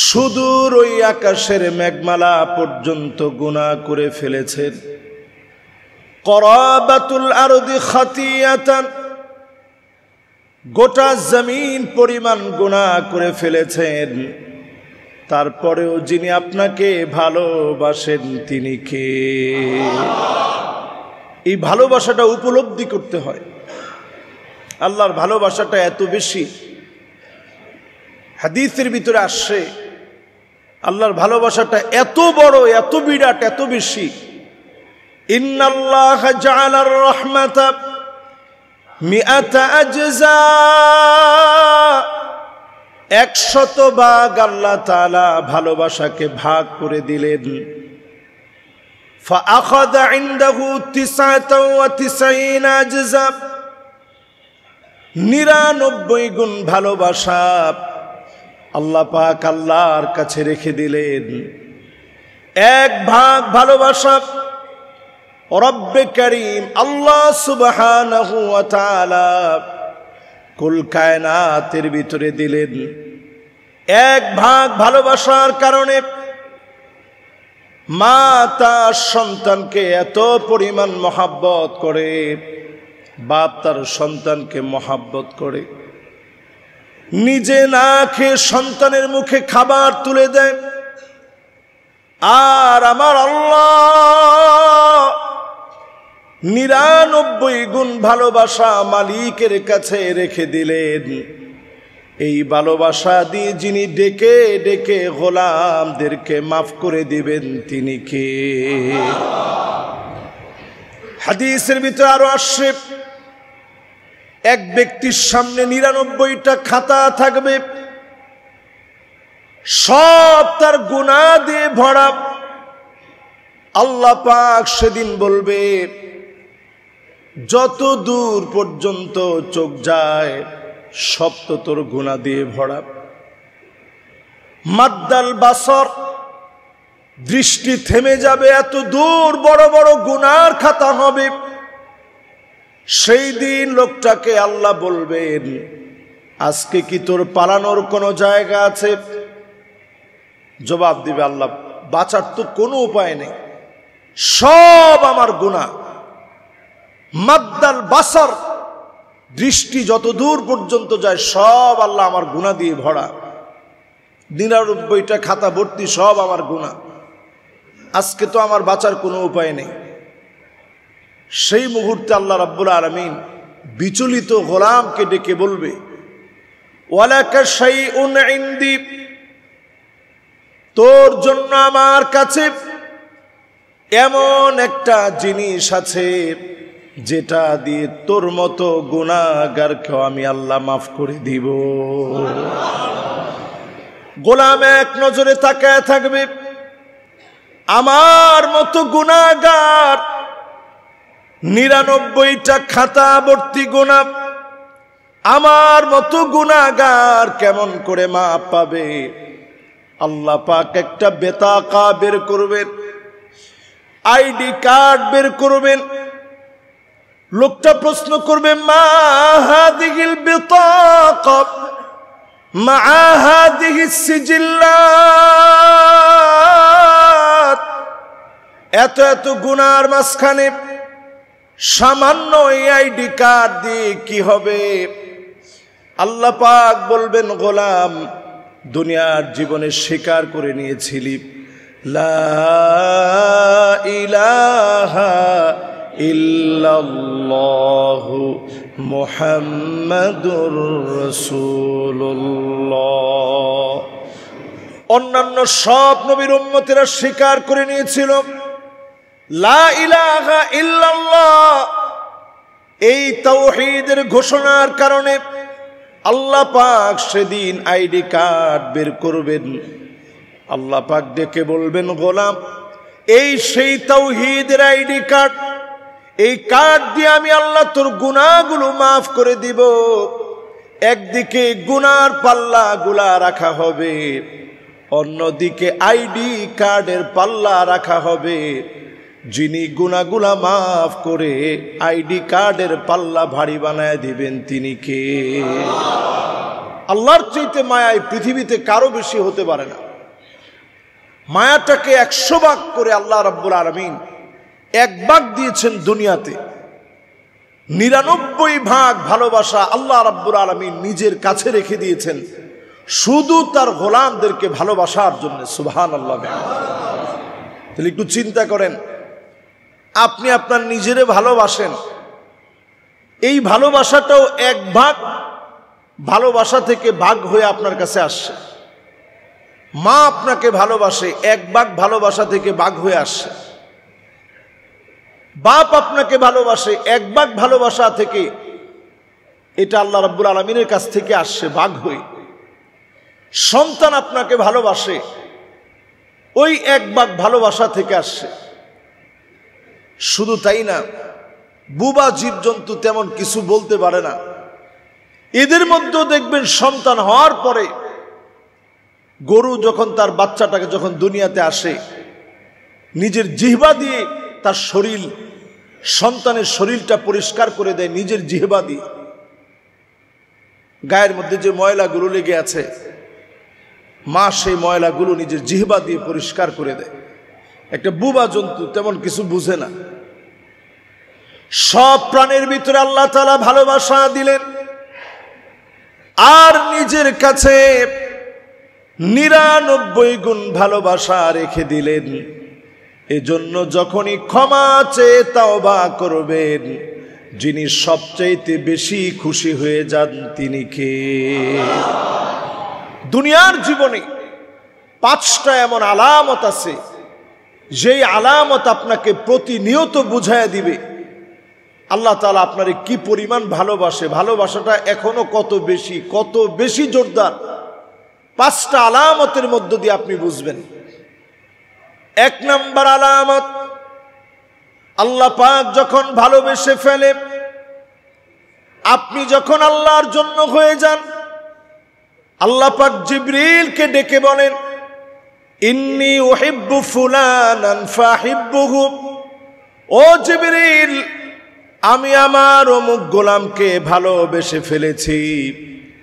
সুদূর ওই আকাশের মেঘমালা পর্যন্ত গুনাহ করে ফেলেছেন। করাবাতুল আরদি খাতিয়াতান, গোটা জমিন পরিমাণ গুনাহ করে ফেলেছেন। তারপরেও যিনি আপনাকে ভালোবাসেন তিনি কে? এই ভালোবাসাটা উপলব্ধি করতে হয়। আল্লাহর ভালোবাসাটা এত বেশি। হাদিসের ভিতরে আসছে আল্লাহর ভালোবাসাটা এত বড়, এত বিরাট, এত বেশি। ইন্নাল্লাহা জাআলার রাহমাতা মিআতা আজজা, 100 ভাগ আল্লাহ তাআলা ভালোবাসাকে ভাগ করে দিলেন। ফাআখাযা ইনদাহু 99 আজজা, 99 গুণ ভালোবাসা আল্লাহ পাক আল্লাহর কাছে রেখে দিলেন। 1 ভাগ ভালোবাসা রব্বে করিম আল্লাহ সুবহানাহু ওয়া তাআলা কুল কায়নাতের ভিতরে দিলেন। 1 ভাগ ভালোবাসার কারণে মা তার সন্তানকে এত পরিমাণ মহাব্বত করে, বাপ তার সন্তানকে মহাব্বত করে, নিজে না খেয়ে সন্তানের মুখে খাবার তুলে দেয়। আর আমার আল্লাহ 99 গুণ ভালোবাসা মালিকের কাছে রেখে দিলেন। এই ভালোবাসা দিয়ে যিনি ডেকে ডেকে গোলামদেরকে মাফ করে দিবেন তিনি কে? হাদিসের ভিতরে আরো আসছে, এক ব্যক্তির সামনে 99টা খাতা থাকবে, সব তার গুনাহ দিয়ে ভরা। আল্লাহ পাক সেদিন বলবে, যত দূর পর্যন্ত চোখ যায় সব তো তোর গুনাহ দিয়ে ভরা। মাদ্দাল বাসর, দৃষ্টি থেমে যাবে, এত দূর বড় বড় গুনার খাতা হবে। সেই দিন লোকটাকে আল্লাহ বলবেন, আজকে কি তোর পালানোর কোনো জায়গা আছে? জবাব দিবে আল্লাহ, বাঁচার তো কোনো উপায় নেই, সব আমার গুনাহ। মাদ্দাল বাসর, দৃষ্টি যত দূর পর্যন্ত যায় সব আল্লাহ আমার গুনাহ দিয়ে ভরা। 99টা খাতা ভর্তি, সব আমার গুনাহ। আজকে তো আমার বাঁচার কোনো উপায় নেই। সেই মুহূর্তে আল্লাহ রাব্বুল আলামিন বিচলিত গোলামকে ডেকে বলবে, ওয়ালাকা শাইউন ইনদি, তোর জন্য আমার কাছে এমন একটা জিনিস আছে যেটা দিয়ে তোর মতো গুনাহগারকে আমি আল্লাহ মাফ করে দিব। গোলাম এক নজরে তাকায় থাকবে, আমার মতো গুনাহগার 99টা খাতা ভর্তি গুনাহ, আমার মতো গুনাহগার কেমন করে মাপ পাবে? আল্লাহ পাক একটা বেতাকা বের করবেন, আইডি কার্ড বের করবেন। লোকটা প্রশ্ন করবে, মা হাদিহিল বিতাকা মা হাদিহিস সিজিল্লাত, এত এত গুনার মাঝখানে সামান্য এই আইডি কার্ড দিয়ে কি হবে? আল্লাহ পাক বলবেন, গোলাম দুনিয়ার জীবনে স্বীকার করে নিয়েছিলি লা ইলাহা ইল্লাল্লাহু মুহাম্মাদুর রাসূলুল্লাহ। অন্যান্য সব নবীর উম্মতেরা স্বীকার করে নিয়েছিল লা ইলাহা ইল্লাল্লাহ। এই তাওহীদের ঘোষণার কারণে আল্লাহ পাক সেদিন আইডি কার্ড বের করবেন। আল্লাহ পাক ডেকে বলবেন, গোলাম এই সেই তাওহীদের আইডি কার্ড, এই কার্ড দিয়ে আমি আল্লাহ তোর গুনাহগুলো মাফ করে দিব। একদিকে গুনার পাল্লা গুলা রাখা হবে, অন্যদিকে আইডি কার্ডের পাল্লা রাখা হবে। যিনি গুনাহগুলা মাফ করে আইডি কার্ডের পাল্লা ভারী বানায় দিবেন তিনি কে? আল্লাহর চাইতে মায়া এই পৃথিবীতে কারো বেশি হতে পারে না। মায়াটাকে 100 ভাগ করে আল্লাহ রাব্বুল আলামিন 1 ভাগ দিয়েছেন দুনিয়াতে। 99 ভাগ ভালোবাসা আল্লাহ রাব্বুল আলামিন নিজের কাছে রেখে দিয়েছেন শুধু তার গোলামদেরকে ভালোবাসার জন্য। সুবহানাল্লাহ। তাহলে একটু চিন্তা করেন, আপনি আপনার নিজেরে ভালোবাসেন, এই ভালোবাসাটাও 1 ভাগ ভালোবাসা থেকে ভাগ হয়ে আপনার কাছে আসছে। মা আপনাকে ভালোবাসে, 1 ভাগ ভালোবাসা থেকে ভাগ হয়ে আসছে। বাপ আপনাকে ভালোবাসে, 1 ভাগ ভালোবাসা থেকে, এটা আল্লাহ রাব্বুল আলামিনের কাছ থেকে আসছে ভাগ হয়ে। সন্তান আপনাকে ভালোবাসে, ওই 1 ভাগ ভালোবাসা থেকে আসছে। শুধু তাই না, বুবা জীবজন্তু তেমন কিছু বলতে পারে না, এদের মধ্যেও দেখবেন সন্তান হওয়ার পরে গরু যখন তার বাচ্চাটাকে যখন দুনিয়াতে আসে, নিজের জিহ্বা দিয়ে তার শরীর, সন্তানের শরীরটা পরিষ্কার করে দেয় নিজের জিহ্বা দিয়ে। গায়ের মধ্যে যে ময়লাগুলো লেগে আছে, মা সেই ময়লাগুলো নিজের জিহ্বা দিয়ে পরিষ্কার করে দেয়। একটা বুবা জন্তু তেমন কিছু বুঝে না। সব প্রাণের ভিতরে আল্লাহ তাআলা ভালোবাসা দিলেন, আর নিজের কাছে 99 গুণ ভালোবাসা রেখে দিলেন। এজন্য যখনই ক্ষমা চেয়ে তাওবা করবেন, যিনি সবচাইতে বেশি খুশি হয়ে যান তিনি কে? দুনিয়ার জীবনে 5টা এমন আলামত আছে, যেই আলামত আপনাকে প্রতিনিয়ত বুঝাইয়া দিবে আল্লাহ তাআলা আপনারে কি পরিমাণ ভালোবাসে, ভালোবাসাটা এখনো কত বেশি জোরদার। 5টা আলামতের মধ্য দিয়ে আপনি বুঝবেন। 1 নম্বর আলামত, আল্লাহ পাক যখন ভালোবেসে ফেলে, আপনি যখন আল্লাহর জন্য হয়ে যান, আল্লাহ পাক জিবরিলকে ডেকে বলেন, ইন্নী উহিব্বু ফুলানান ফাহিব্বুহু। ও জিবরিল, আমি আমার অমুক গোলামকে ভালোবেসে ফেলেছি,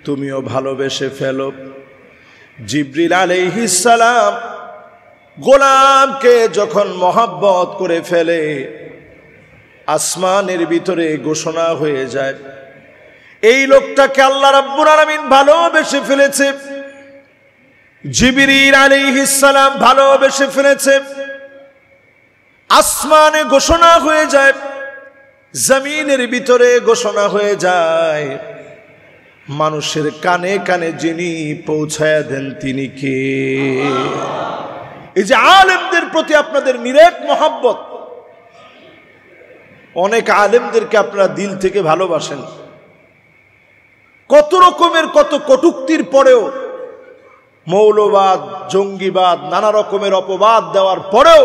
তুমিও ভালোবেসে ফেলো। জিবরিল আলাইহিস সালাম গোলামকে যখন মহব্বত করে ফেলে, আসমানের ভিতরে ঘোষণা হয়ে যায়, এই লোকটাকে আল্লাহ রাব্বুল আলামিন ভালোবেসে ফেলেছে। জিবরিল আলাইহিস সালাম ভালোবেসে ফেলেছে। আসমানে ঘোষণা হয়ে যায়, জমিনের ভিতরে ঘোষণা হয়ে যায়, মানুষের কানে কানে যিনি পৌঁছায় দেন তিনি কে? এই যে আলেমদের প্রতি আপনাদের নিরেট মহব্বত, অনেক আলেমদেরকে আপনারা দিল থেকে ভালোবাসেন, কত রকমের কত কটূক্তির পরেও, মৌলবাদ, জঙ্গিবাদ, নানা রকমের অপবাদ দেওয়ার পরেও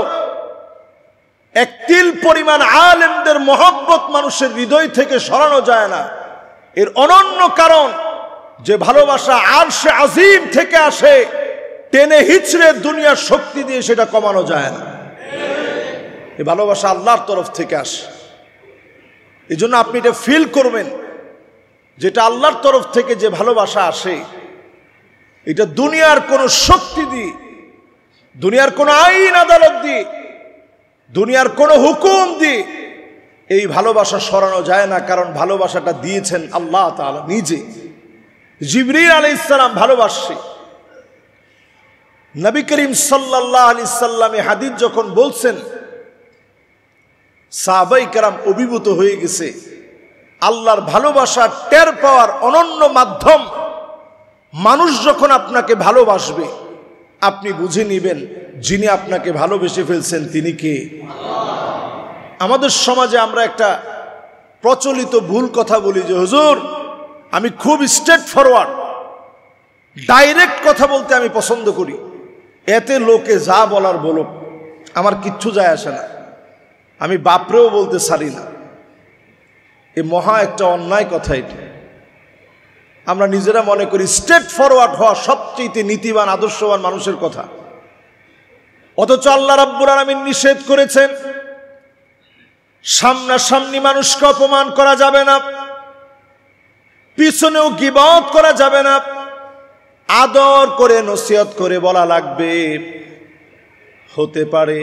এক তিল পরিমাণ আলেমদের মহব্বত মানুষের হৃদয় থেকে সরানো যায় না। এর অনন্য কারণ যে ভালোবাসা আরশে আজিম থেকে আসে, টেনে হিচড়ে দুনিয়ার শক্তি দিয়ে সেটা কমানো যায় না। এই ভালোবাসা আল্লাহর তরফ থেকে আসে। এই জন্য আপনি এটা ফিল করবেন, যেটা আল্লাহর তরফ থেকে যে ভালোবাসা আসে, এটা দুনিয়ার কোন শক্তি দিয়ে, দুনিয়ার কোন আইন আদালত দিয়ে, দুনিয়ার কোন হুকুম দিয়ে এই ভালোবাসা সরানো যায় না। কারণ ভালোবাসাটা দিয়েছেন আল্লাহ তাআলা নিজে। জিবরিল আলাইহিস সালাম ভালোবাসে। নবী করিম সাল্লাল্লাহু আলাইহি সাল্লামে হাদিস যখন বলছেন, সাহাবায়ে কেরাম অভিভূত হয়ে গেছে। আল্লাহর ভালোবাসা টের পাওয়ার অনন্য মাধ্যম, মানুষ যখন আপনাকে ভালোবাসবে আপনি বুঝে নেবেন যিনি আপনাকে ভালোবেসে ফেলছেন তিনি কে? আমাদের সমাজে আমরা একটা প্রচলিত ভুল কথা বলি যে, হুজুর আমি খুব স্ট্রেট ফরওয়ার্ড, ডাইরেক্ট কথা বলতে আমি পছন্দ করি, এতে লোকে যা বলার বলুক, আমার কিচ্ছু যায় আসে না, আমি বাপরেও বলতে ছাড়ি না। এ মহা একটা অন্যায় কথা। এটা আমরা নিজেরা মনে করি স্ট্রেট ফরওয়ার্ড হওয়া সবচেয়ে নীতিবান আদর্শবান মানুষের কথা, অথচ আল্লাহ রাব্বুল আলামিন নিষেধ করেছেন সামনাসামনি মানুষকে অপমান করা যাবে না, পিছনেও গীবত করা যাবে না, আদর করে নসিহত করে বলা লাগবে। হতে পারে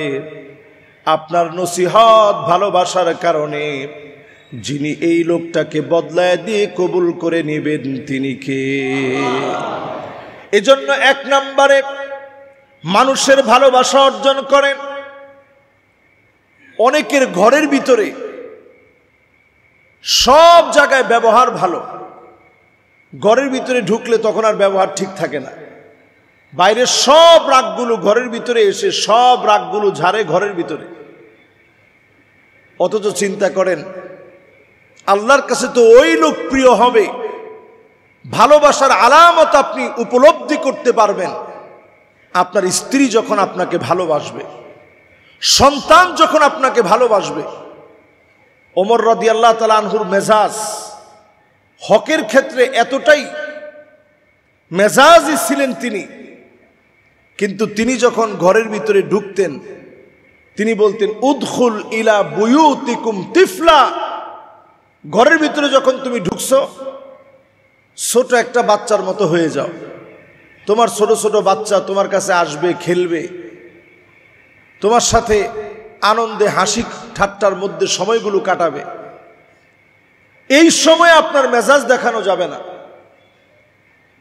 আপনার নসিহত ভালোবাসার কারণে যিনি এই লোকটাকে বদলায় দিয়ে কবুল করে নেবেন তিনি কে? এজন্য 1 নম্বরে মানুষের ভালোবাসা অর্জন করেন। অনেকের ঘরের ভিতরে সব জায়গায় ব্যবহার ভালো, ঘরের ভিতরে ঢুকলে তখন আর ব্যবহার ঠিক থাকে না। বাইরের সব রাগগুলো ঘরের ভিতরে এসে সব রাগগুলো ঝাড়ে ঘরের ভিতরে। অথচ চিন্তা করেন আল্লাহর কাছে তো ওই লোক প্রিয় হবে, ভালোবাসার আলামত আপনি উপলব্ধি করতে পারবেন আপনার স্ত্রী যখন আপনাকে ভালোবাসবে, সন্তান যখন আপনাকে ভালোবাসবে। ওমর রাদিয়াল্লাহু তাআলা আনহুর মেজাজ হকের ক্ষেত্রে এতটাই মেজাজি ছিলেন তিনি, কিন্তু তিনি যখন ঘরের ভিতরে ঢুকতেন তিনি বলতেন উদখুল ইলা বুয়ুতিকুম তিফলা। ঘরের ভিতরে যখন তুমি ঢুকছো ছোট একটা বাচ্চার মতো হয়ে যাও। তোমার ছোট ছোট বাচ্চা তোমার কাছে আসবে, খেলবে, তোমার সাথে আনন্দে হাসি ঠাট্টার মধ্যে সময়গুলো কাটাবে। এই সময় আপনার মেজাজ দেখানো যাবে না।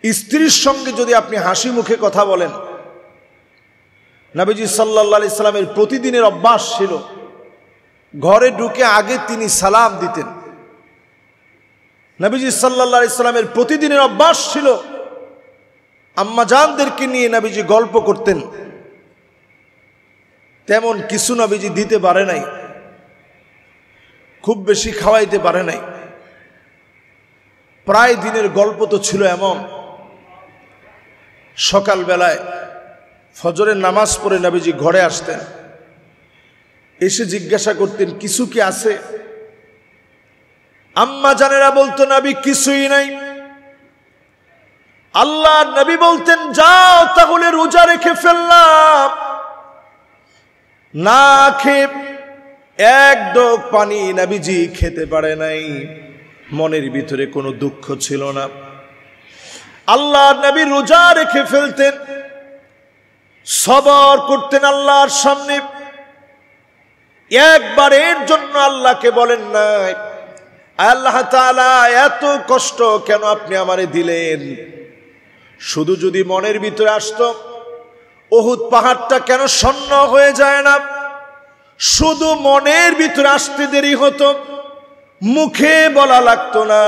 স্ত্রীর সঙ্গে যদি আপনি হাসি মুখে কথা বলেন, নবীজি সাল্লাল্লাহু আলাইহি সাল্লামের প্রতিদিনের অভ্যাস ছিল ঘরে ঢুকে আগে তিনি সালাম দিতেন। নবীজি সাল্লাল্লাহু আলাইহি সাল্লামের প্রতিদিনের অভ্যাস ছিল আম্মাজানদেরকে নিয়ে নবীজি গল্প করতেন। তেমন কিছু নবীজি দিতে পারে নাই, খুব বেশি খাওয়াইতে পারে নাই। প্রায় দিনের গল্প তো ছিল এমন, সকালবেলায় ফজরের নামাজ পড়ে নবীজি ঘরে আসতেন, এসে জিজ্ঞাসা করতেন কিছু কি আছে? আম্মা জানেরা বলতো নবী কিছুই নাই। আল্লাহর নবী বলতেন যাও তাহলে রোজা রেখে ফেললাম। না খেয়ে এক ঢোক পানি নবীজি খেতে পারে নাই, মনের ভিতরে কোনো দুঃখ ছিল না। আল্লাহর নবী রোজা রেখে ফেলতেন, সবর করতেন আল্লাহর সামনে। একবারের জন্য আল্লাহকে বলেন নাই আল্লাহ তাআলা এত কষ্ট কেন আপনি আমারে দিলেন? শুধু যদি মনের ভিতরে আসতো উহুদ পাহাড়টা কেন শূন্য হয়ে যায় না? শুধু মনের ভিতরে আসতে দেরি হতো, মুখে বলা লাগতো না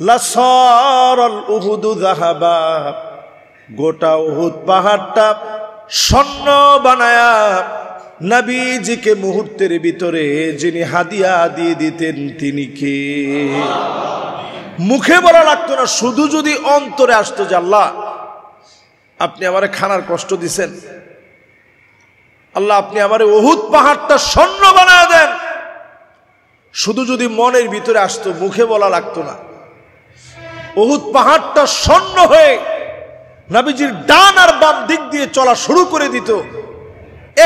লাসারাল উহুদু যাহাবা। গোটা উহুদ পাহাড়টা স্বর্ণ বানায়া নবীজিকে মুহূর্তের ভিতরে যিনি হাদিয়া দিয়ে দিতেন তিনি কে? মুখে বলা লাগতো না, শুধু যদি অন্তরে আসতো যে আল্লাহ আপনি আমারে খানার কষ্ট দিছেন, আল্লাহ আপনি আমারে উহুদ পাহাড়টা স্বর্ণ বানায় দেন, শুধু যদি মনের ভিতরে আসতো, মুখে বলা লাগতো না। উহুদ পাহাড়টা স্বর্ণ হয়ে নবীজির ডান আর বাম দিক দিয়ে চলা শুরু করে দিত।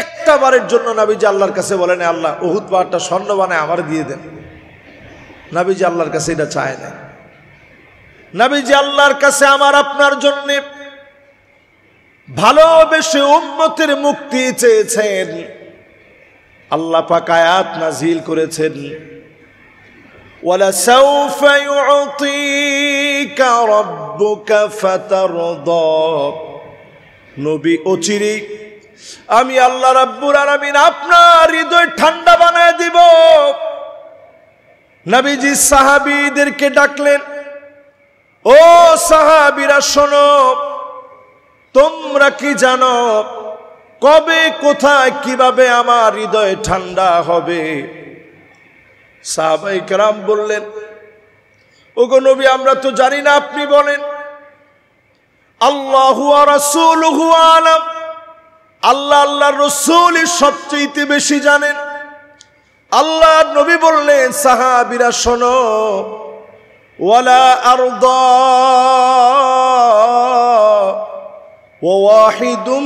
একটা বারের জন্য নবীজি আল্লাহর কাছে বলেন আল্লাহ উহুদ পাহাড়টা স্বর্ণ বানায় আমার দিয়ে দেন। নবীজি আল্লাহর কাছে এটা চায় না। নবীজি আল্লাহর কাছে আমার আপনার জন্য ভালোবেসে উম্মতের মুক্তি চেয়েছেন। আল্লাহ পাক আয়াত নাযিল করেছেন وَلَسَوْفَ يُعْطِيكَ رَبُّكَ فَتَرْضَى। নবী অচিরেই আমি আল্লাহ রাব্বুল আলামিন আপনার হৃদয় ঠান্ডা বানায় দিব। নবীজি সাহাবীদেরকে ডাকলেন, ও সাহাবীরা শোনো, তোমরা কি জানো কবে কোথায় কিভাবে আমার হৃদয় ঠান্ডা হবে? সাহাবায়ে কেরাম বললেন, ওগো নবী আমরা তো জানি না, আপনি বলেন। আল্লাহু ওয়া রাসূলুহু আলাম, আল্লাহ আল্লাহর রাসূলই সবচেয়ে বেশি জানেন। আল্লাহর নবী বললেন সাহাবীরা শোনো, ওয়ালা আরদা ওয়া ওয়াহিদুম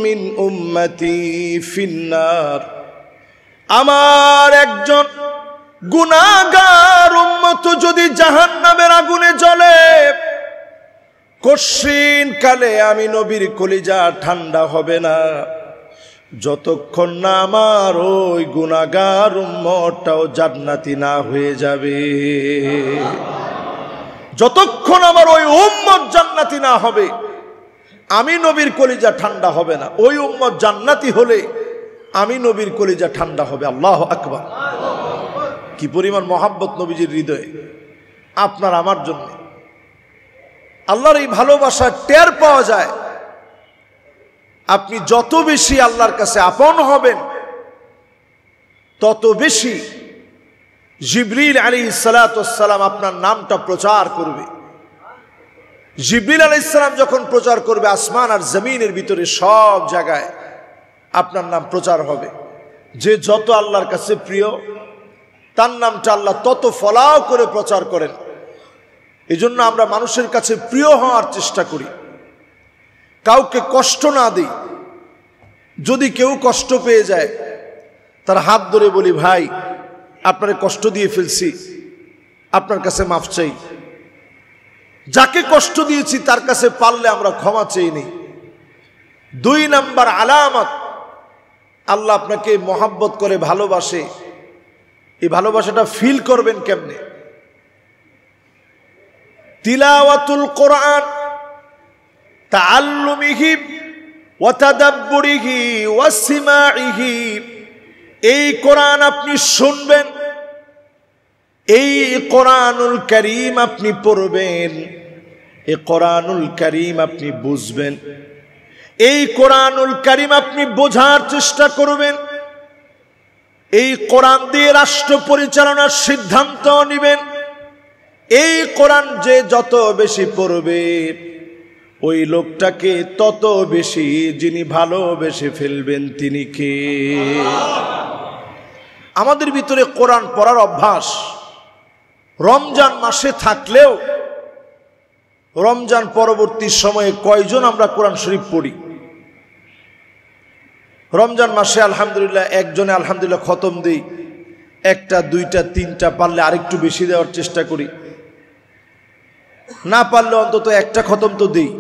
মিন উম্মতি ফিন্নার। আমার একজন গুনাহগার উম্মত যদি জাহান্নামের আগুনে জ্বলে, কশিন কালে আমি নবীর কলিজা ঠান্ডা হবে না যতক্ষণ না আমার ওই গুনাহগার উম্মতটাও জান্নাতি না হয়ে যাবে। যতক্ষণ আমার ওই উম্মত জান্নাতি না হবে আমি নবীর কলিজা ঠান্ডা হবে না। ওই উম্মত জান্নাতি হলে আমি নবীর কলিজা ঠান্ডা হবে। আল্লাহু আকবার। কি পরিমাণ মহাব্বত নবীজির হৃদয়ে আপনার আমার জন্য। আল্লাহর এই ভালোবাসা টের পাওয়া যায় আপনি যত বেশি আল্লাহর কাছে আপন হবেন তত বেশি জিবরিল আলাইহিস সালাতু ওয়াস সালাম আপনার নামটা প্রচার করবে। জিবরিল আলাইহিস সালাম যখন প্রচার করবে আসমান আর জমিনের ভিতরে সব জায়গায় আপনার নাম প্রচার হবে। যে যত আল্লাহর কাছে প্রিয় তার নামটা আল্লাহ তত ফলাও করে প্রচার করেন। এজন্য আমরা মানুষের কাছে প্রিয় হওয়ার চেষ্টা করি, কাউকে কষ্ট না দিই। যদি কেউ কষ্ট পেয়ে যায় তার হাত ধরে বলি, ভাই আপনারে কষ্ট দিয়ে ফেলছি, আপনার কাছে মাফ চাই। যাকে কষ্ট দিয়েছি তার কাছে পারলে আমরা ক্ষমা চেয়ে নিই। 2 নাম্বার আলামত আল্লাহ আপনাকে মহাব্বত করে ভালোবাসে। এই ভালোবাসাটা ফিল করবেন কেমনে? তিলাওয়াতুল কোরআন, তাআল্লুমিহি ওয়া তাদাব্বুরিহি ওয়া সিমাইহি। এই কোরআন আপনি শুনবেন, এই কোরআনুল কারীম আপনি পড়বেন, এই কোরআনুল কারীম আপনি বুঝবেন, এই কোরআনুল কারীম আপনি বোঝার চেষ্টা করবেন, এই কোরআন দিয়ে রাষ্ট্র পরিচালনার সিদ্ধান্ত নেবেন। এই কোরআন যে যত বেশি পড়বে ওই লোকটাকে তত বেশি যিনি ভালোবেসে ফেলবেন তিনি কে? আমাদের ভিতরে কোরআন পড়ার অভ্যাস রমজান মাসে থাকলেও রমজান পরবর্তী সময়ে কয়জন আমরা কোরআন শরীফ পড়ি? রমজান মাসে আলহামদুলিল্লাহ একজনে আলহামদুলিল্লাহ খতম দেই, 1টা 2টা 3টা, পারলে আরেকটু বেশি দেওয়ার চেষ্টা করি, না পারলে অন্তত 1টা খতম তো দেই।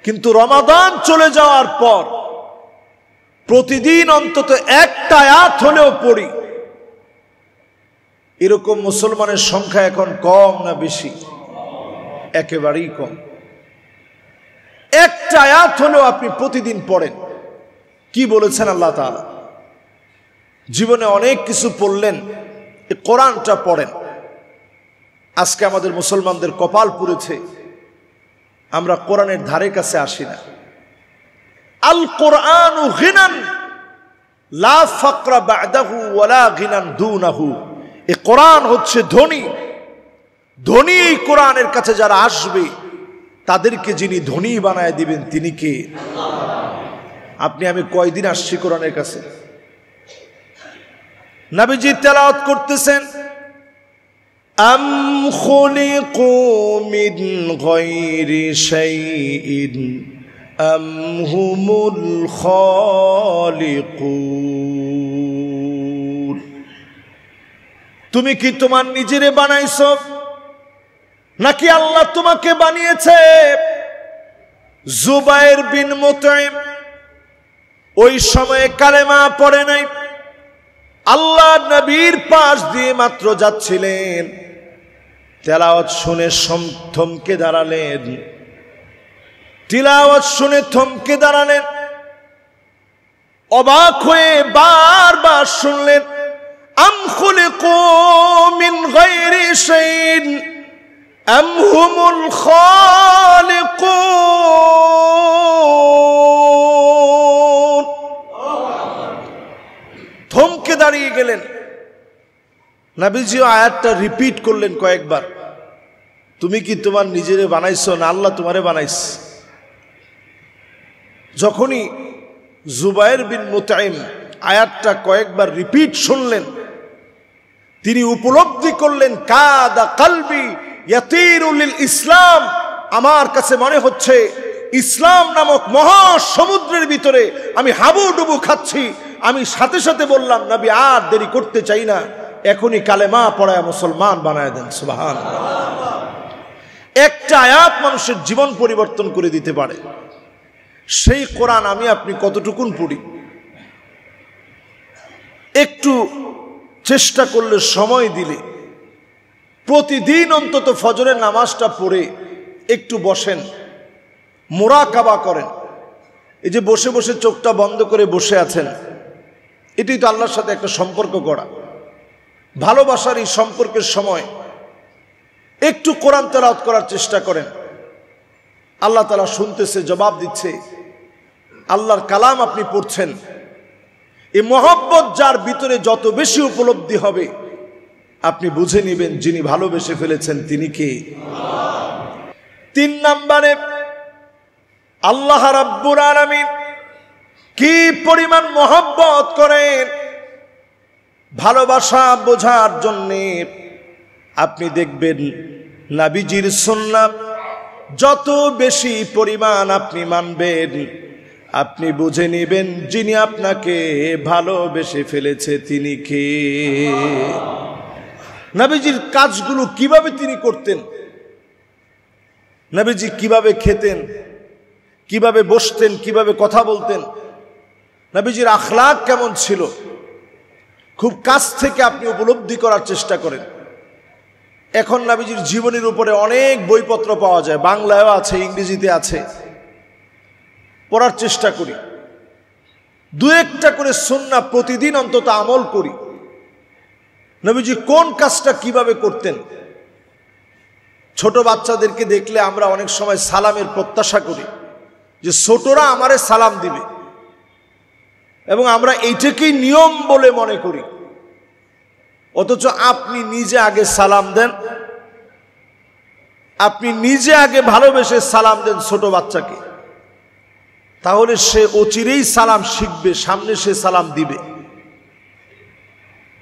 কিন্তু রমাদান চলে যাওয়ার পর প্রতিদিন অন্তত 1টা আয়াত হলেও পড়ি। এরকম মুসলমানের সংখ্যা এখন কম না বেশি? একেবারেই কম। 1টা আয়াত হলেও আপনি প্রতিদিন পড়েন। কি বলেছেন আল্লাহ তাআলা? জীবনে অনেক কিছু পড়লেন, এই কোরআনটা পড়েন। আজকে আমাদের মুসলমানদের কপাল পুড়েছে, আমরা কোরআনের ধারে কাছে আসি না। আল কোরআনু গিনান লা ফাকরা বা'দাহু ওয়ালা গিনান দুনাহু। এই কোরআন হচ্ছে ধনী। ধনী এই কোরআনের কাছে যারা আসবে তাদেরকে যিনি ধনী বানায় দিবেন তিনি কে? আপনি আমি কয়দিন আসছি কোরআনের কাছে? নবীজি তেলাওয়াত করতেছেন, আম খুলিকু মিন গায়রি শাইইন আম হুমুল খালিকুন। তুমি কি তোমার নিজেরে বানাইছো নাকি আল্লাহ তোমাকে বানিয়েছে? জুবাইর বিন মুতঈম ওই সময়ে কালেমা পড়ে নাই, আল্লাহ নবীর পাশ দিয়ে মাত্র যাচ্ছিলেন, তেলাওয়াত শুনে থমকে দাঁড়ালেন। তিলাওয়াত শুনে থমকে দাঁড়ালেন, অবাক হয়ে বারবার শুনলেন, আম খুলিকু মিন গায়রি শাইইন আম হুমুল খালিকুন। থমকে দাঁড়িয়ে গেলেন। নবীজি আয়াতটা রিপিট করলেন কয়েকবার, তুমি কি তোমার নিজেরে বানাইছো না আল্লাহ তোমারে বানাইছে? যখনই জুবাইর বিন মুতঈম আয়াতটা কয়েকবার রিপিট শুনলেন, তিনি উপলব্ধি করলেন, কাদা কলবি ইয়াতিরু লিল ইসলাম। আমার কাছে মনে হচ্ছে ইসলাম নামক মহা সমুদ্রের ভিতরে আমি হাবুডুবু খাচ্ছি। আমি সাথে সাথে বললাম, নবী আর দেরি করতে চাই না, এখনই কালেমা পড়ায় মুসলমান বানায় দেন। সুবহানাল্লাহ। একটা আয়াত মানুষের জীবন পরিবর্তন করে দিতে পারে। সেই কোরআন আমি আপনি কতটুকুন পড়ি? একটু চেষ্টা করলে, সময় দিলে, প্রতিদিন অন্তত ফজরের নামাজটা পড়ে একটু বসেন, মুরাকাবা করেন। এই যে বসে বসে চোখটা বন্ধ করে বসে আছেন, এটাই তো আল্লাহর সাথে একটা সম্পর্ক করা। ভালোবাসার এই সম্পর্কের সময় একটু কোরআন তেলাওয়াত করার চেষ্টা করেন। আল্লাহ তাআলা শুনতেছে, জবাব দিচ্ছে। আল্লাহর কালাম আপনি পড়ছেন। এই মহব্বত যার ভিতরে যত বেশি উপলব্ধি হবে, আপনি বুঝে নেবেন যিনি ভালোবেসে ফেলেছেন তিনি কে। 3 নম্বরে আল্লাহ রাব্বুল আলামিন কি পরিমাণ মহব্বত করেন, ভালোবাসা বোঝার জন্যে আপনি দেখবেন নবীজির সুন্নাত যত বেশি পরিমাণ আপনি মানবেন, আপনি বুঝে নেবেন যিনি আপনাকে ভালোবেসে ফেলেছে তিনি কে। নবীজির কাজগুলো কিভাবে তিনি করতেন, নবীজি কিভাবে খেতেন, কিভাবে বসতেন, কিভাবে কথা বলতেন, নবীজির আখলাক কেমন ছিল, খুব কাছ থেকে আপনি উপলব্ধি করার চেষ্টা করেন। এখন নবীজির জীবনের উপরে অনেক বইপত্র পাওয়া যায়, বাংলায়ও আছে, ইংরেজিতে আছে। পড়ার চেষ্টা করি, 2-1টা করে সুন্নাহ প্রতিদিন অন্তত আমল করি। নবীজি কোন কাজটা কিভাবে করতেন। ছোট বাচ্চাদেরকে দেখলে আমরা অনেক সময় সালামের প্রত্যাশা করি যে ছোটরা আমারে সালাম দিবে, এবং আমরা এইটাকেই নিয়ম বলে মনে করি। অথচ আপনি নিজে আগে সালাম দেন, আপনি নিজে আগে ভালোবেসে সালাম দেন ছোট বাচ্চাকে, তাহলে সে অচিরেই সালাম শিখবে, সামনে সে সালাম দিবে।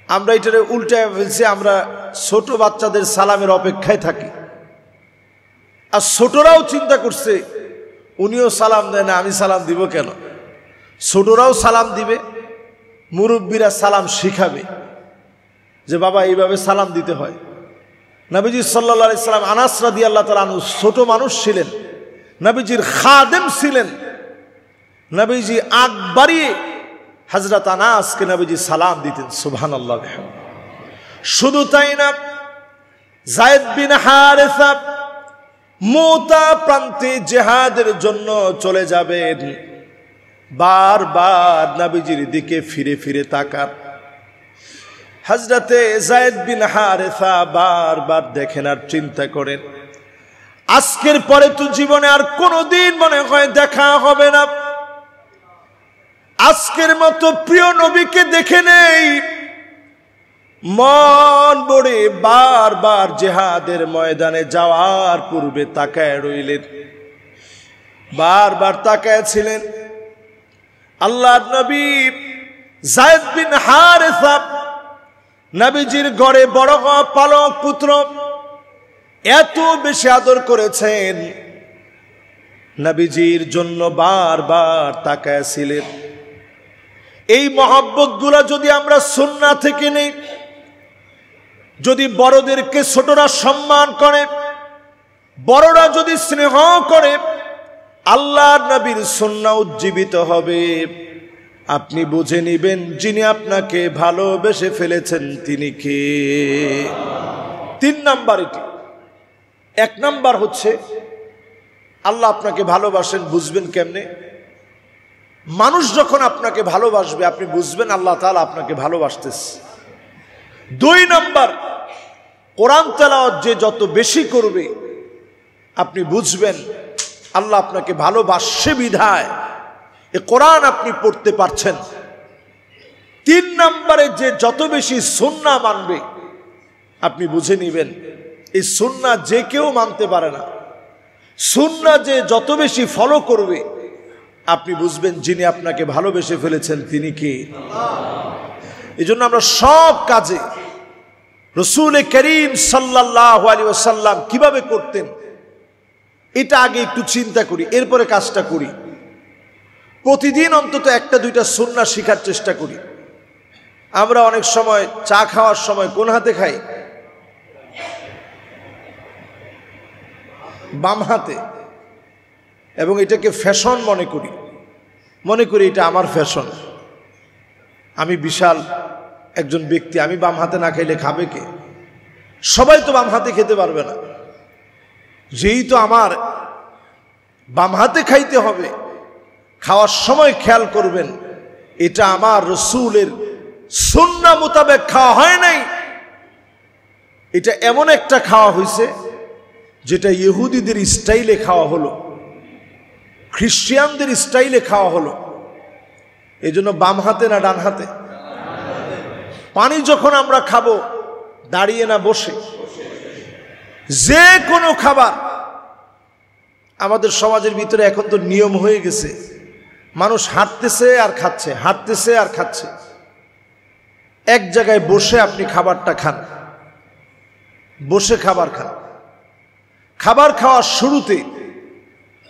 আমরা এটারে উল্টায় ফেলছি, আমরা ছোট বাচ্চাদের সালামের অপেক্ষায় থাকি। আর ছোটরাও চিন্তা করছে উনিও সালাম দেয় না, আমি সালাম দিব কেন। ছোটরাও সালাম দিবে, মুরব্বীরা সালাম শিখাবে যে বাবা এইভাবে সালাম দিতে হয়। নবীজি সাল্লাল্লাহু আলাইহি সাল্লাম, আনাস রাদিয়াল্লাহু তাআলা আনহু ছোট মানুষ ছিলেন, নবীজির খাদেম ছিলেন। নবীজি আগ বাড়িয়ে হযরত আনাসকে নবীজি সালাম দিতেন। সুবহানাল্লাহ। শুধু তাই না, যায়েদ বিন হারেসা মুতা প্রান্তে জিহাদের জন্য চলে যাবেন, বারবার নবীজির দিকে ফিরে ফিরে তাকান। হযরতে যায়েদ বিন হারেসা বারবার দেখেন আর চিন্তা করেন, আজকের পরে তো জীবনে আর কোনোদিন মনে হয় দেখা হবে না। আজকের মতো প্রিয় নবীকে দেখে নেই। মন বড়ে বারবার জিহাদের ময়দানে যাওয়ার পূর্বে তাকায় রইলেন, বারবার তাকায় ছিলেন। আল্লাহর নবী যায়েদ বিন হারেসা নবীজির ঘরে বড় পালক পুত্র, এত বেশি আদর করেছেন, নবীজির জন্য বারবার তাকায় ছিলেন। এই মহব্বত গুলা যদি আমরা সুন্নাহ থেকে নেই, যদি বড়দেরকে ছোটরা সম্মান করে, বড়রা যদি স্নেহ করে, আল্লাহর নবীর সুন্নাহ উজ্জীবিত হবে। আপনি বুঝে নেবেন যিনি আপনাকে ভালোবেসে ফেলেছেন তিনি কে। 3 নাম্বার এটি। 1 নাম্বার হচ্ছে আল্লাহ আপনাকে ভালোবাসেন, বুঝবেন কেমনে? মানুষ যখন আপনাকে ভালোবাসবে আপনি বুঝবেন আল্লাহ তাআলা আপনাকে ভালোবাসতেছে। 2 নাম্বার, কোরআন তেলাওয়াত যে যত বেশি করবে আপনি বুঝবেন আল্লাহ আপনাকে ভালোবাসে বিধায় এ কোরআন আপনি পড়তে পারছেন। 3 নম্বরে যে যত বেশি সুন্নাহ মানবে আপনি বুঝে নেবেন এই সুন্নাহ যে কেউ মানতে পারে না। সুন্নাহ যে যত বেশি ফলো করবে আপনি বুঝবেন যিনি আপনাকে ভালোবেসে ফেলেছেন তিনি কে। এজন্য আমরা সব কাজে রাসূল করিম সাল্লাল্লাহু আলাইহি ওয়াসাল্লাম কিভাবে করতেন এটা আগে একটু চিন্তা করি, এরপরে কাজটা করি। প্রতিদিন অন্তত 1-2টা সুন্নাহ শেখার চেষ্টা করি। আমরা অনেক সময় চা খাওয়ার সময় কোন হাতে খাই? বাম হাতে, এবং এটাকে ফ্যাশন মনে করি এটা আমার ফ্যাশন। আমি বিশাল একজন ব্যক্তি, আমি বাম হাতে না খাইলে খাবে কে? সবাই তো বাম হাতে খেতে পারবে না, যেই তো আমার বাম হাতে খাইতে হবে, খাওয়ার সময় খেয়াল করবেন এটা আমার রসুলের সুন্নাহ মোতাবেক খাওয়া হয় নাই। এটা এমন একটা খাওয়া হয়েছে যেটা ইহুদিদের স্টাইলে খাওয়া হলো, খ্রিস্টানদের স্টাইলে খাওয়া হলো। এই জন্য বাম হাতে না ডান হাতে? পানি যখন আমরা খাবো দাঁড়িয়ে না বসে। যে কোনো খাবার আমাদের সমাজের ভিতরে এখন তো নিয়ম হয়ে গেছে, মানুষ হাঁটতেছে আর খাচ্ছে, হাঁটতেছে আর খাচ্ছে। এক জায়গায় বসে আপনি খাবারটা খান, বসে খাবার খান। খাবার খাওয়ার শুরুতে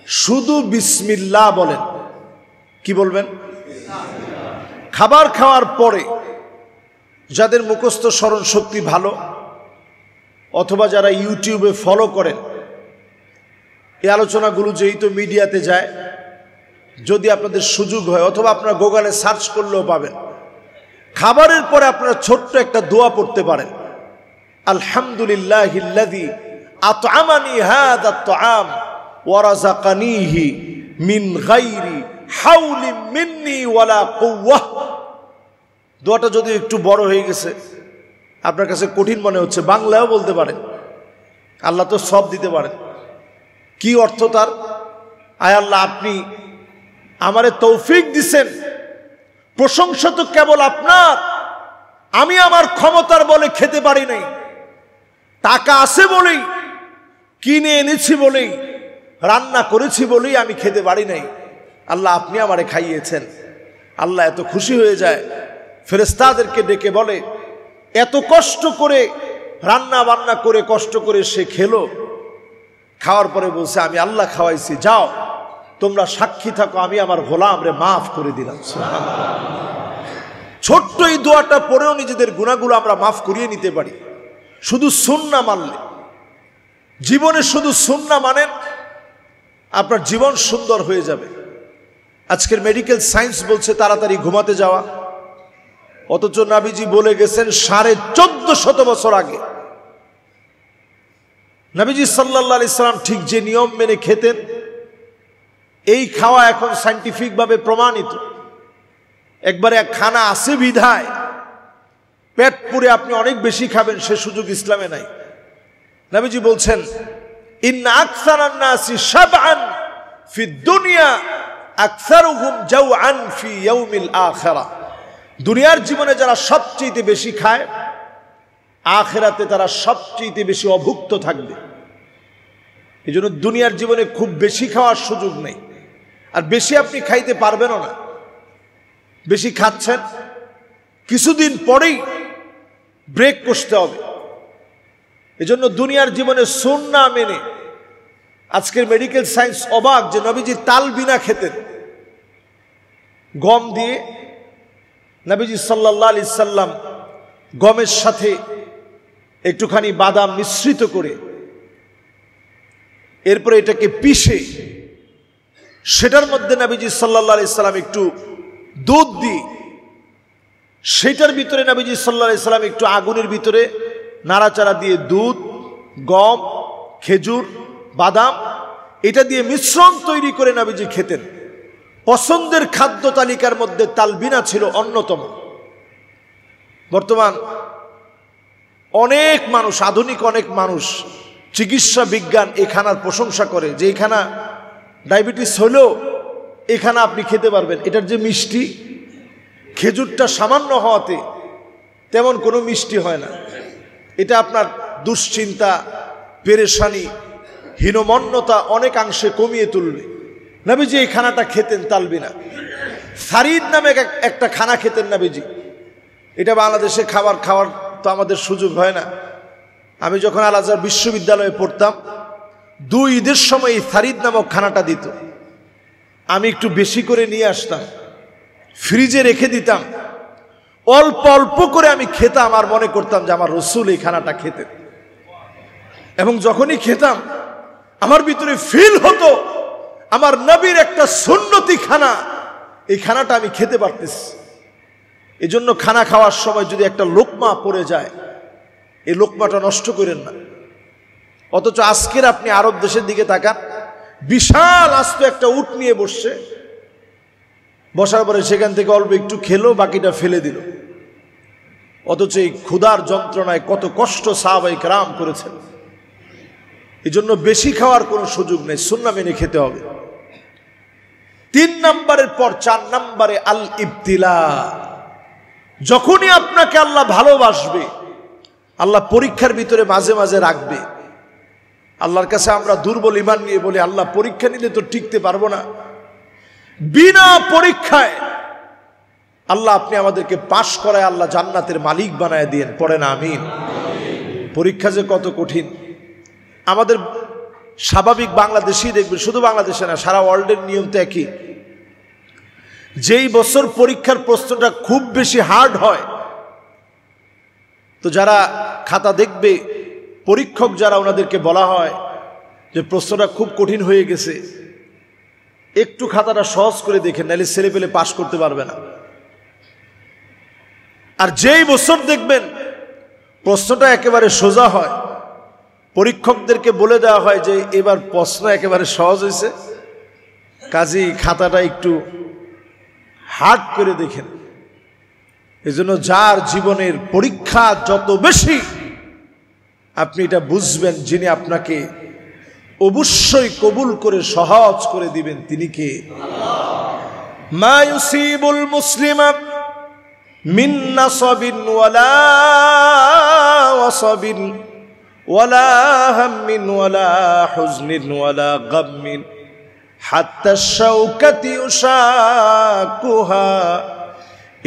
শুধু বিসমিল্লাহ বলেন। কি বলবেন? খাবার খাওয়ার পরে যাদের মুখস্থ স্মরণ শক্তি ভালো, অথবা যারা ইউটিউবে ফলো করেন, এই আলোচনাগুলো যেই তো মিডিয়াতে যায়, যদি আপনাদের সুযোগ হয় অথবা আপনারা গুগলে সার্চ করলেও পাবেন, খাবারের পরে আপনারা ছোট্ট একটা দোয়া পড়তে পারেন। আলহামদুলিল্লাহিল্লাযী আত'আমানি হাযা আত-তা'আম ওয়া রাযাকানিহি মিন গায়রি হাওলিন মিন্নি ওয়ালা কুওয়াহ। দোয়াটা যদি একটু বড় হয়ে গেছে, আপনার কাছে কঠিন মনে হচ্ছে, বাংলায়ও বলতে পারেন, আল্লাহ তো সব দিতে পারেন। কি অর্থ তার? আয় আল্লাহ, আপনি আমারে তৌফিক দিছেন, প্রশংসা তো কেবল আপনার। আমি আমার ক্ষমতার বলে খেতে পারি নাই, টাকা আছে বলেই, কিনে এনেছি বলেই, রান্না করেছি বলেই আমি খেতে পারি নাই। আল্লাহ আপনি আমারে খাইয়েছেন। আল্লাহ এত খুশি হয়ে যায়, ফেরেশতাদেরকে ডেকে বলে, এত কষ্ট করে রান্না বান্না করে কষ্ট করে সে খেলো, খাওয়ার পরে বলছে আমি আল্লাহ খাওয়াইছি, যাও তোমরা সাক্ষী থাকো, আমি আমার গোলামরে মাফ করে দিলাম। ছোট্ট এই দোয়াটা পড়েও নিজেদের গুনাহগুলো আমরা মাফ করিয়ে নিতে পারি, শুধু সুন্নাহ মানলে। জীবনে শুধু সুন্নাহ মানেন, আপনার জীবন সুন্দর হয়ে যাবে। আজকের মেডিকেল সায়েন্স বলছে তাড়াতাড়ি ঘুমাতে যাওয়া, অথচ নবীজি বলে গেছেন 1450 বছর আগে। নবীজি সাল্লাল্লাহু আলাইহি সাল্লাম ঠিক যে নিয়ম মেনে খেতেন, এই খাওয়া এখন সায়েন্টিফিক ভাবে প্রমাণিত। একবারে এক খানা আছে বিধায় পেট পুরে আপনি অনেক বেশি খাবেন, সে সুযোগ ইসলামে নাই। নবীজি বলছেন, ইন্না আকসারান নাসি শাবআন ফিদ দুনিয়া আকসারুহুম জাওআন ফি ইয়াউমিল আখিরাহ। দুনিয়ার জীবনে যারা সবচেয়ে বেশি খায়, আখিরাতে তারা সবচেয়ে বেশি অভুক্ত থাকবে। এই জন্য দুনিয়ার জীবনে খুব বেশি খাওয়ার সুযোগ নেই, আর বেশি আপনি খাইতে পারবেনও না। বেশি খাচ্ছেন, কিছুদিন পরেই ব্রেক করতে হবে। এজন্য দুনিয়ার জীবনে সুন্নাহ মেনে, আজকের মেডিকেল সায়েন্স অবাক যে নবীজি তালবিনা খেতেন, গম দিয়ে। নবীজি সাল্লাল্লাহু আলাইহি সাল্লাম গমের সাথে একটুখানি বাদাম মিশ্রিত করে, এরপরে এটাকে পিষে, সেটার মধ্যে নবীজি সাল্লাল্লাহু আলাইহি সাল্লাম একটু দুধ দিয়ে, সেটার ভিতরে নবীজি সাল্লাল্লাহু আলাইহি সাল্লাম একটু আগুনের ভিতরে নাড়াচাড়া দিয়ে দুধ, গম, খেজুর, বাদাম, এটা দিয়ে মিশ্রণ তৈরি করে নবীজি খেতেন। পছন্দের খাদ্য তালিকার মধ্যে তালবিনা ছিল অন্যতম। বর্তমান অনেক মানুষ, আধুনিক অনেক মানুষ, চিকিৎসা বিজ্ঞান এই খানার প্রশংসা করে যে এই খানা ডায়াবেটিস হলেও এই খানা আপনি খেতে পারবেন। এটার যে মিষ্টি, খেজুরটা সামান্য হওয়াতে তেমন কোনো মিষ্টি হয় না। এটা আপনার দুশ্চিন্তা, পেরেশানি, হীনমন্যতা অনেকাংশে কমিয়ে তুলবে। নবীজি এই খানাটা খেতেন তালবিনা। সারিদ নামে একটা খানা খেতেন নবীজি। এটা বাংলাদেশে খাওয়ার তো আমাদের সুযোগ হয় না। আমি যখন আল আজহার বিশ্ববিদ্যালয়ে পড়তাম, 2 ঈদের সময় এই সারিদ নামক খানাটা দিত। আমি একটু বেশি করে নিয়ে আসতাম, ফ্রিজে রেখে দিতাম, অল্প অল্প করে আমি খেতাম, আর মনে করতাম যে আমার রসুল এই খানাটা খেতেন। এবং যখনই খেতাম আমার ভিতরে ফিল হতো আমার নবীর একটা সুন্নতি খানা, এই খানাটা আমি খেতে পারতেছি। এই জন্য খানা খাওয়ার সময় যদি একটা লোকমা পড়ে যায়, এই লোকমাটা নষ্ট করেন না। অথচ আজকের আপনি আরব দেশের দিকে তাকান, বিশাল আস্ত একটা উট নিয়ে বসছে, বসার পরে সেখান থেকে অল্প একটু খেলো, বাকিটা ফেলে দিল। অথচ এই ক্ষুধার যন্ত্রণায় কত কষ্ট সাহাবায়ে কেরাম করেছেন। এই জন্য বেশি খাওয়ার কোনো সুযোগ নেই, সুন্নাহ মেনে খেতে হবে। 3 নম্বরের পর 4 নম্বরে আল ইবতিলা। যখনই আপনাকে আল্লাহ ভালোবাসবে, আল্লাহ পরীক্ষার ভিতরে মাঝে মাঝে রাখবে। আল্লাহর কাছে আমরা দুর্বল ঈমান নিয়ে বলি, আল্লাহ পরীক্ষা নিলে তো টিকতে পারবো না। বিনা পরীক্ষায় আল্লাহ আপনি আমাদেরকে পাশ করায় আল্লাহ জান্নাতের মালিক বানায় দিয়েন, পড়েন আমিন। পরীক্ষা যে কত কঠিন। আমাদের স্বাভাবিক বাংলাদেশই দেখবে, শুধু বাংলাদেশে না, সারা ওয়ার্ল্ডের নিয়ম তো একই। যেই বছর পরীক্ষার প্রশ্নটা খুব বেশি হার্ড হয়, তো যারা খাতা দেখবে, পরীক্ষক যারা, ওনাদেরকে বলা হয় যে প্রশ্নটা খুব কঠিন হয়ে গেছে, একটু খাতাটা সহজ করে দেখেন, নাহলে ছেলে পেলে পাশ করতে পারবে না। আর যেই বছর দেখবেন প্রশ্নটা একেবারে সোজা হয়, পরীক্ষকদেরকে বলে দেওয়া হয় যে এবার প্রশ্ন একেবারে সহজ হয়েছে, কাজেই খাতাটা একটু হার্ড করে দেখেন। এজন্য যার জীবনের পরীক্ষা যত বেশি, আপনি এটা বুঝবেন যিনি আপনাকে অবশ্যই কবুল করে সহজ করে দিবেন, তিনি কে? মা ইউসিবুল মুসলিমা মিন নাসাবিন ওয়ালা ওয়াসাবিন ওয়ালা হাম্মিন ওয়ালা হুজনিন ওয়ালা গাম্মিন হাত্তা শাওকাতি ইউশাকুহা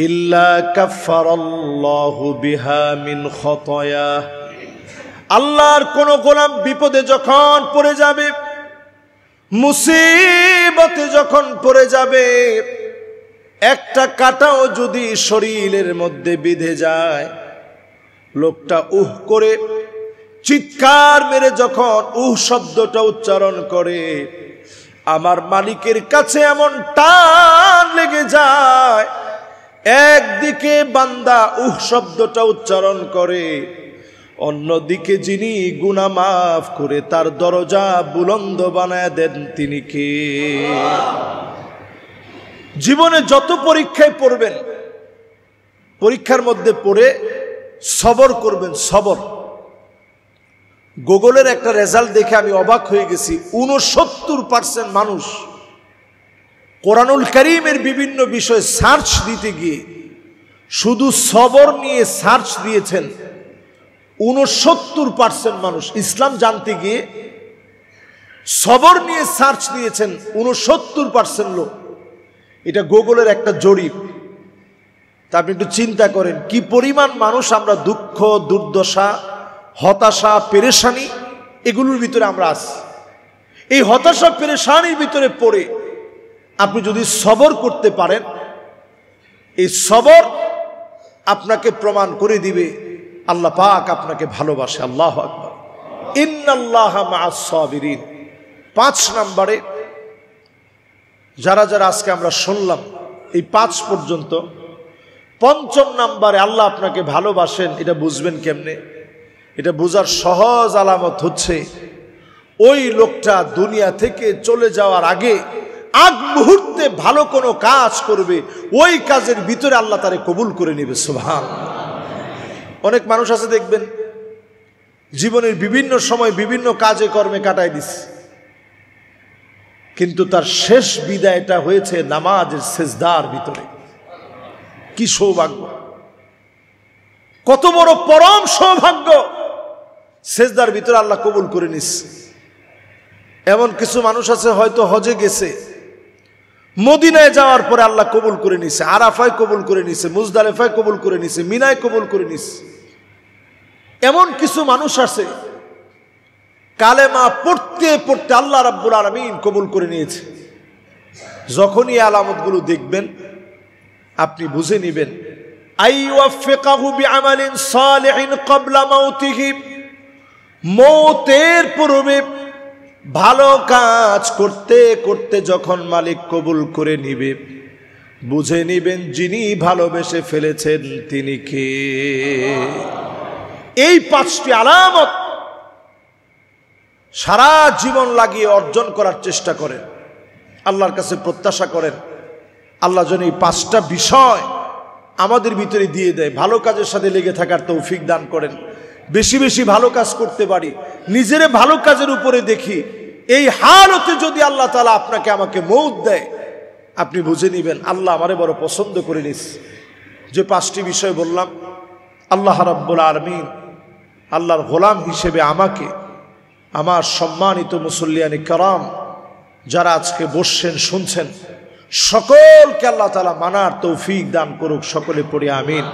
ইল্লা কাফফারাল্লাহু বিহা মিন খতায়া। আল্লাহর কোন গোলাম বিপদে যখন পড়ে যাবে, মুসিবতে যখন পড়ে যাবে, একটা কাঁটাও যদি শরীরের মধ্যে বিঁধে যায়, লোকটা উহ করে চিৎকার মেরে যখন উহ শব্দটা উচ্চারণ করে, আমার মালিকের কাছে এমন টান লেগে যায়, একদিকে বান্দা উহ শব্দটা উচ্চারণ করে, অন্যদিকে যিনি গুনাহ মাফ করে তার দরজা বুলন্দ বানায় দেন, তিনি কে? জীবনে যত পরীক্ষায় পড়বেন, পরীক্ষার মধ্যে পড়ে সবর করবেন, সবর। গুগলের একটা রেজাল্ট দেখে আমি অবাক হয়ে গেছি। 69% মানুষ কোরআনুল কারীমের বিভিন্ন বিষয় সার্চ দিতে গিয়ে শুধু সবর নিয়ে সার্চ দিয়েছেন। 69% মানুষ ইসলাম জানতে গিয়ে সবর নিয়ে সার্চ দিয়েছেন 69% লোক। এটা গুগলের একটা জরিপ। তা আপনি একটু চিন্তা করেন কি পরিমাণ মানুষ আমরা দুঃখ, দুর্দশা, হতাশা, পেরেশানি এগুলোর ভিতরে আমরা আছি। এই হতাশা পেরেশানির ভিতরে পড়ে আপনি যদি সবর করতে পারেন, এই সবর আপনাকে প্রমাণ করে দিবে আল্লাহ পাক আপনাকে ভালোবাসে। আল্লাহু আকবার। ইন্নাল্লাহা মা'আস সাবিরিন। 5 নম্বরে যারা যারা আজকে আমরা শুনলাম এই 5 পর্যন্ত, 5ম নম্বরে আল্লাহ আপনাকে ভালোবাসেন, এটা বুঝবেন কেমনে? এটা বোঝার সহজ আলামত হচ্ছে ওই লোকটা দুনিয়া থেকে চলে যাওয়ার আগে আগ মুহূর্তে ভালো কোনো কাজ করবে, ওই কাজের ভিতরে আল্লাহ তারে কবুল করে নেবে। সুবহানাল্লাহ। অনেক মানুষ আছে দেখবেন জীবনের বিভিন্ন সময় বিভিন্ন কাজে কর্মে কাটায় দিচ্ছে, কিন্তু তার শেষ বিদায়টা হয়েছে নামাজের সেজদার ভিতরে। কি সৌভাগ্য, কত বড় পরম সৌভাগ্য! সেজদার ভিতরে আল্লাহ কবুল করে নিচ্ছে। এমন কিছু মানুষ আছে হয়তো হজে গেছে, মদিনায় যাওয়ার পরে আল্লাহ কবুল করে নিছে, আরাফায় কবুল করে নিছে, মুজদালিফায় কবুল করে নিছে, মিনায় কবুল করে নিছে। এমন কিছু মানুষ আছে কালেমা পড়তে পড়তে আল্লাহ রাব্বুল আলামিন কবুল করে নিয়েছে। যখনই আলামতগুলো দেখবেন আপনি বুঝে নেবেন আইওয়াফিকাহু বিআমালিন সালিহিন ক্বাবলা মাউতিহি, মওতের পূর্বে ভালো কাজ করতে করতে যখন মালিক কবুল করে নিবে, বুঝে নিবেন যিনি ভালোবেসে ফেলেছেন তিনি কে। এই 5টি আলামত সারা জীবন লাগিয়ে অর্জন করার চেষ্টা করেন, আল্লাহর কাছে প্রত্যাশা করেন আল্লাহ যেন এই 5টা বিষয় আমাদের ভিতরে দিয়ে দেয়, ভালো কাজের সাথে লেগে থাকার তৌফিক দান করেন, বেশি বেশি ভালো কাজ করতে পারি, নিজেরে ভালো কাজের উপরে দেখি। এই হালতে যদি আল্লাহ তাআলা আপনাকে আমাকে মৌত দেয়, আপনি বুঝে নিবেন আল্লাহ আমারে বড় পছন্দ করে নিস। যে 5টি বিষয় বললাম, আল্লাহ রাব্বুল আলামিন আল্লাহর গোলাম হিসেবে আমাকে, আমার সম্মানিত মুসল্লিয়ানে কেরাম যারা আজকে বসছেন শুনছেন, সকলকে আল্লাহ তাআলা মানার তৌফিক দান করুক। সকলে পড়ি আমিন।